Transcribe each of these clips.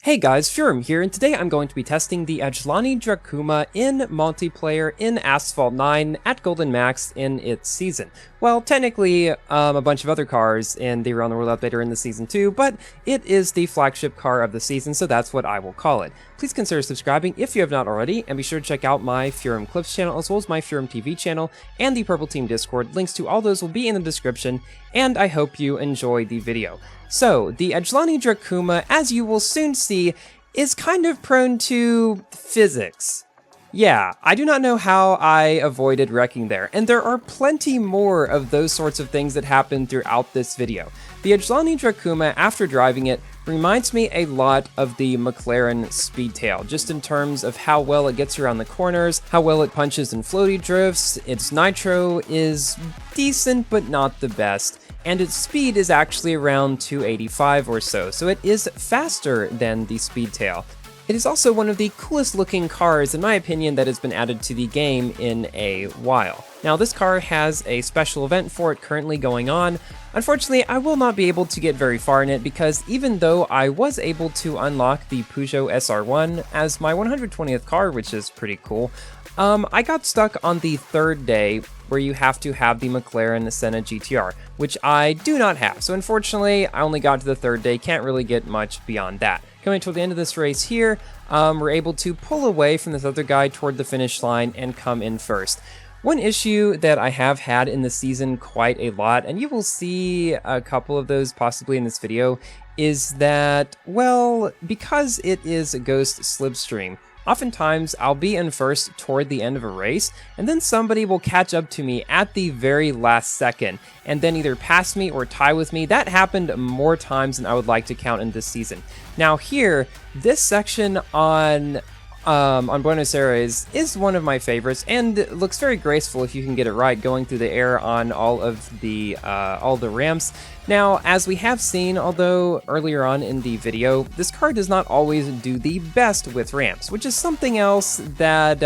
Hey guys, FENYR here, and today I'm going to be testing the Ajlani Drakuma in multiplayer in Asphalt 9 at Golden Max in its season. Well, technically, a bunch of other cars in the Around the World update are in the season too, but it is the flagship car of the season, so that's what I will call it. Please consider subscribing if you have not already, and be sure to check out my FENYR Clips channel as well as my FENYR TV channel and the Purple Team Discord. Links to all those will be in the description, and I hope you enjoy the video. So, the Ajlani Drakuma, as you will soon see, is kind of prone to physics. Yeah, I do not know how I avoided wrecking there, and there are plenty more of those sorts of things that happen throughout this video. The Ajlani Drakuma, after driving it, reminds me a lot of the McLaren Speedtail, just in terms of how well it gets around the corners, how well it punches in floaty drifts. Its nitro is decent, but not the best, and its speed is actually around 285 or so it is faster than the Speedtail. It is also one of the coolest looking cars, in my opinion, that has been added to the game in a while. Now, this car has a special event for it currently going on. Unfortunately, I will not be able to get very far in it because even though I was able to unlock the Peugeot SR1 as my 120th car, which is pretty cool, I got stuck on the third day where you have to have the McLaren Senna GTR, which I do not have. So unfortunately, I only got to the third day, can't really get much beyond that. Coming toward the end of this race here, we're able to pull away from this other guy toward the finish line and come in first. One issue that I have had in the season quite a lot, and you will see a couple of those possibly in this video, is that, well, because it is a ghost slipstream, oftentimes I'll be in first toward the end of a race, and then somebody will catch up to me at the very last second, and then either pass me or tie with me. That happened more times than I would like to count in this season. Now here, this section on Buenos Aires is one of my favorites, and it looks very graceful if you can get it right, going through the air on all the ramps. Now, as we have seen, although earlier on in the video, this car does not always do the best with ramps, which is something else that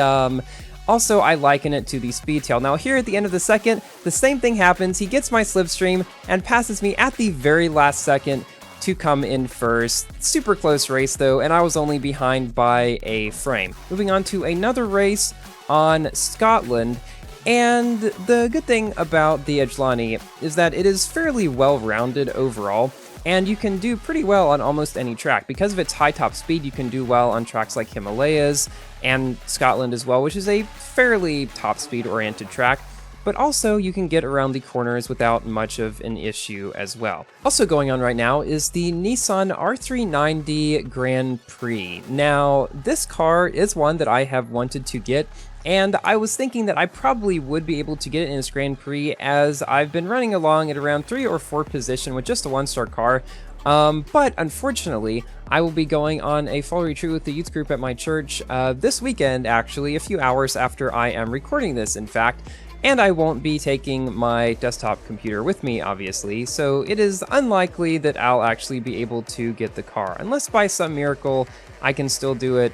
also I liken it to the Speedtail. Now here at the end of the second, the same thing happens. He gets my slipstream and passes me at the very last second to come in first. Super close race though, and I was only behind by a frame. Moving on to another race on Scotland, and the good thing about the Ajlani is that it is fairly well-rounded overall, and you can do pretty well on almost any track. Because of its high top speed, you can do well on tracks like Himalayas and Scotland as well, which is a fairly top speed oriented track. But also you can get around the corners without much of an issue as well. Also going on right now is the Nissan R390 Grand Prix. Now, this car is one that I have wanted to get, and I was thinking that I probably would be able to get it in this Grand Prix as I've been running along at around 3 or 4 position with just a 1-star car. But unfortunately, I will be going on a fall retreat with the youth group at my church this weekend, actually, a few hours after I am recording this, in fact. And I won't be taking my desktop computer with me, obviously, so it is unlikely that I'll actually be able to get the car, unless by some miracle I can still do it.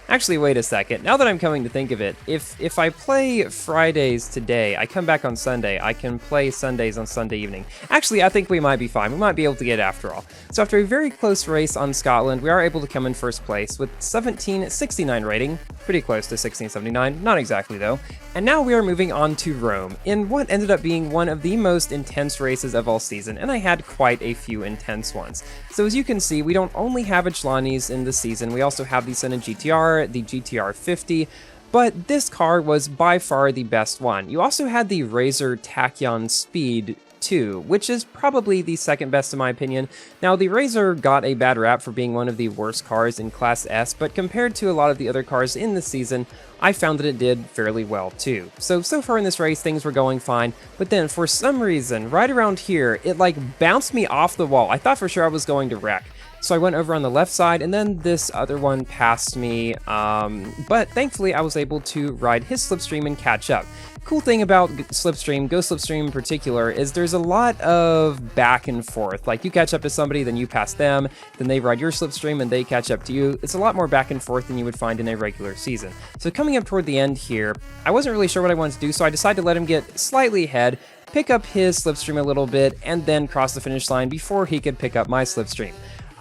Actually, wait a second. Now that I'm coming to think of it, if I play Fridays today, I come back on Sunday, I can play Sundays on Sunday evening. Actually, I think we might be fine. We might be able to get it after all. So after a very close race on Scotland, we are able to come in first place with 1769 rating. Pretty close to 1679, not exactly though. And now we are moving on to Rome, in what ended up being one of the most intense races of all season, and I had quite a few intense ones. So as you can see, we don't only have Ajlanis in the season, we also have the Senna GTR, the GTR 50, but this car was by far the best one. You also had the Razor Tachyon Speed 2, which is probably the second best in my opinion. Now, the Razor got a bad rap for being one of the worst cars in Class S, but compared to a lot of the other cars in the season, I found that it did fairly well too. So far in this race, things were going fine, but then for some reason, right around here, it like bounced me off the wall. I thought for sure I was going to wreck. So I went over on the left side, and then this other one passed me, but thankfully I was able to ride his slipstream and catch up. Cool thing about Slipstream, Ghost Slipstream in particular, is there's a lot of back and forth. Like, you catch up to somebody, then you pass them, then they ride your Slipstream and they catch up to you. It's a lot more back and forth than you would find in a regular season. So coming up toward the end here, I wasn't really sure what I wanted to do, so I decided to let him get slightly ahead, pick up his Slipstream a little bit, and then cross the finish line before he could pick up my Slipstream.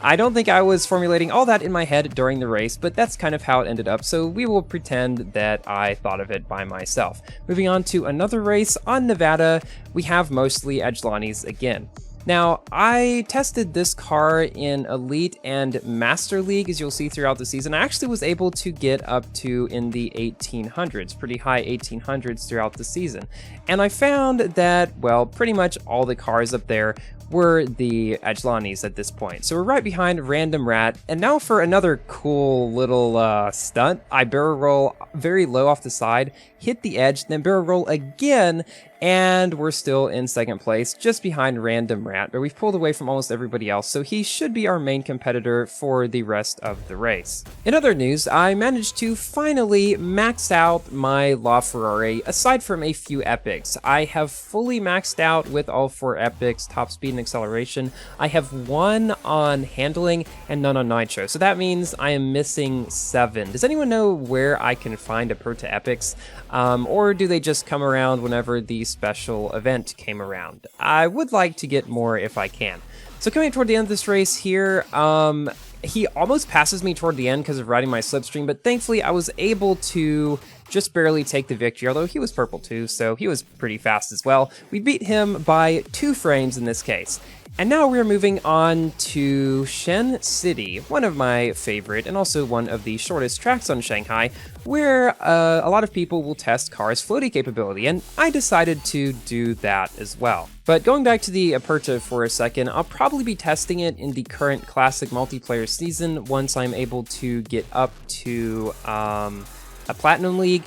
I don't think I was formulating all that in my head during the race, but that's kind of how it ended up, so we will pretend that I thought of it by myself. Moving on to another race on Nevada, we have mostly Ajlanis again. Now, I tested this car in Elite and Master League, as you'll see throughout the season. I actually was able to get up to in the 1800s, pretty high 1800s throughout the season. And I found that, well, pretty much all the cars up there were the Ajlanis at this point. So we're right behind Random Rat, and now for another cool little stunt. I barrel roll very low off the side, hit the edge, then barrel roll again, and we're still in second place, just behind Random Rat, but we've pulled away from almost everybody else, so he should be our main competitor for the rest of the race. In other news, I managed to finally max out my LaFerrari, aside from a few epics. I have fully maxed out with all 4 epics, top speed and acceleration. I have 1 on handling and none on nitro, so that means I am missing 7. Does anyone know where I can find a Perta epics? Or do they just come around whenever the special event came around? I would like to get more if I can. So coming toward the end of this race here, he almost passes me toward the end because of riding my slipstream, but thankfully I was able to just barely take the victory, although he was purple too, so he was pretty fast as well. We beat him by 2 frames in this case. And now we're moving on to Shen City, one of my favorite and also one of the shortest tracks on Shanghai, where a lot of people will test cars' floaty capability, and I decided to do that as well. But going back to the Aperta for a second, I'll probably be testing it in the current classic multiplayer season once I'm able to get up to a Platinum League.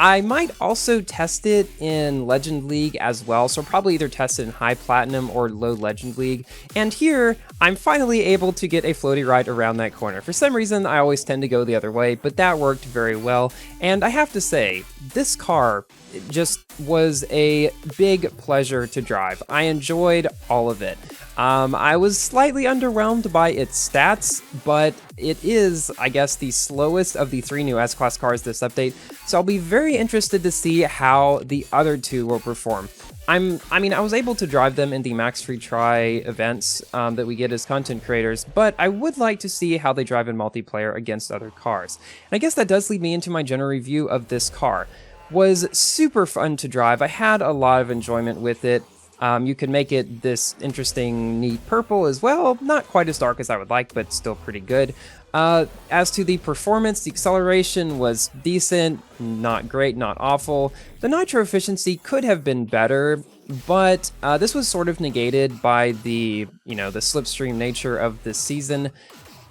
I might also test it in Legend League as well, so I'll probably either test it in High Platinum or Low Legend League. And here, I'm finally able to get a floaty ride around that corner. For some reason, I always tend to go the other way, but that worked very well. And I have to say, this car just was a big pleasure to drive. I enjoyed all of it. I was slightly underwhelmed by its stats, but it is, I guess, the slowest of the 3 new S-Class cars this update, so I'll be very interested to see how the other 2 will perform. I mean, I was able to drive them in the Max Free Try events that we get as content creators, but I would like to see how they drive in multiplayer against other cars. And I guess that does lead me into my general review of this car. Was super fun to drive. I had a lot of enjoyment with it. You could make it this interesting, neat purple as well. Not quite as dark as I would like, but still pretty good. As to the performance, the acceleration was decent, not great, not awful. The nitro efficiency could have been better, but this was sort of negated by the, the slipstream nature of this season.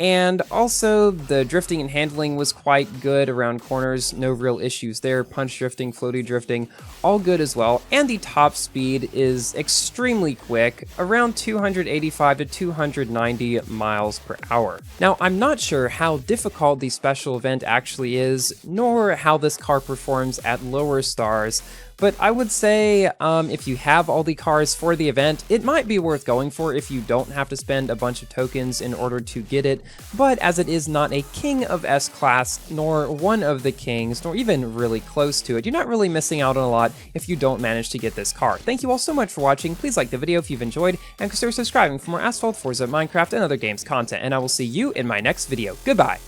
And also, the drifting and handling was quite good around corners, no real issues there. Punch drifting, floaty drifting, all good as well. And the top speed is extremely quick, around 285 to 290 miles per hour. Now, I'm not sure how difficult the special event actually is, nor how this car performs at lower stars. But I would say if you have all the cars for the event, it might be worth going for if you don't have to spend a bunch of tokens in order to get it. But as it is not a king of S-Class, nor one of the kings, nor even really close to it, you're not really missing out on a lot if you don't manage to get this car. Thank you all so much for watching. Please like the video if you've enjoyed, and consider subscribing for more Asphalt, Forza, Minecraft, and other games content. And I will see you in my next video. Goodbye!